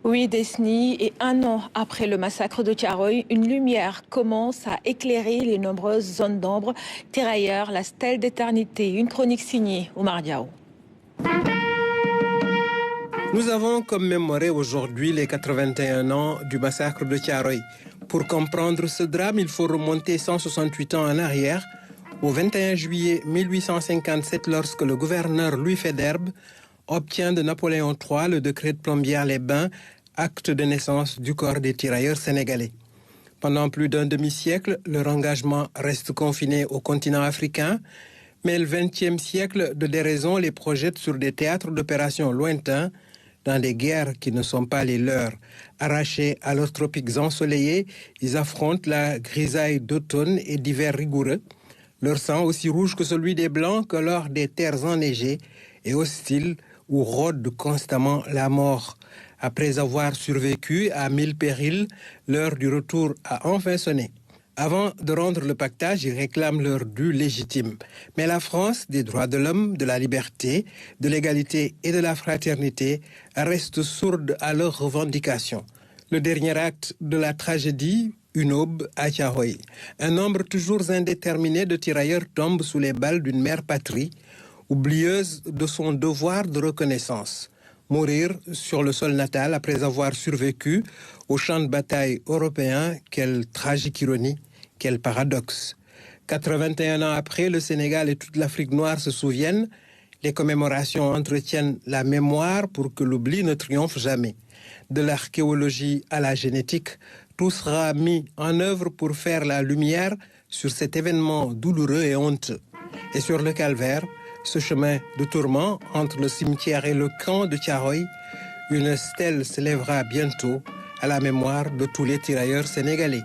Oui, décennies et un an après le massacre de Thiaroye, une lumière commence à éclairer les nombreuses zones d'ombre. Tirailleurs, la stèle d'éternité, une chronique signée Oumar Diaw. Nous avons commémoré aujourd'hui les 81 ans du massacre de Thiaroye. Pour comprendre ce drame, il faut remonter 168 ans en arrière, au 21 juillet 1857, lorsque le gouverneur Louis Faidherbe obtient de Napoléon III le décret de Plombières-les-Bains, acte de naissance du corps des tirailleurs sénégalais. Pendant plus d'un demi-siècle, leur engagement reste confiné au continent africain, mais le XXe siècle de déraison les projette sur des théâtres d'opérations lointains, dans des guerres qui ne sont pas les leurs. Arrachés à leurs tropiques ensoleillés, ils affrontent la grisaille d'automne et d'hiver rigoureux. Leur sang, aussi rouge que celui des Blancs, que lors des terres enneigées et hostiles où rôde constamment la mort. Après avoir survécu à 1000 périls, l'heure du retour a enfin sonné. Avant de rendre le pactage, ils réclament leur dû légitime. Mais la France, des droits de l'homme, de la liberté, de l'égalité et de la fraternité, reste sourde à leurs revendications. Le dernier acte de la tragédie, une aube à Thiaroye. Un nombre toujours indéterminé de tirailleurs tombe sous les balles d'une mère patrie, oublieuse de son devoir de reconnaissance. Mourir sur le sol natal après avoir survécu au champ de bataille européen, quelle tragique ironie, quel paradoxe. 81 ans après, le Sénégal et toute l'Afrique noire se souviennent. Les commémorations entretiennent la mémoire pour que l'oubli ne triomphe jamais. De l'archéologie à la génétique, tout sera mis en œuvre pour faire la lumière sur cet événement douloureux et honteux. Et sur le calvaire, ce chemin de tourment entre le cimetière et le camp de Thiaroye, une stèle s'élèvera bientôt à la mémoire de tous les tirailleurs sénégalais.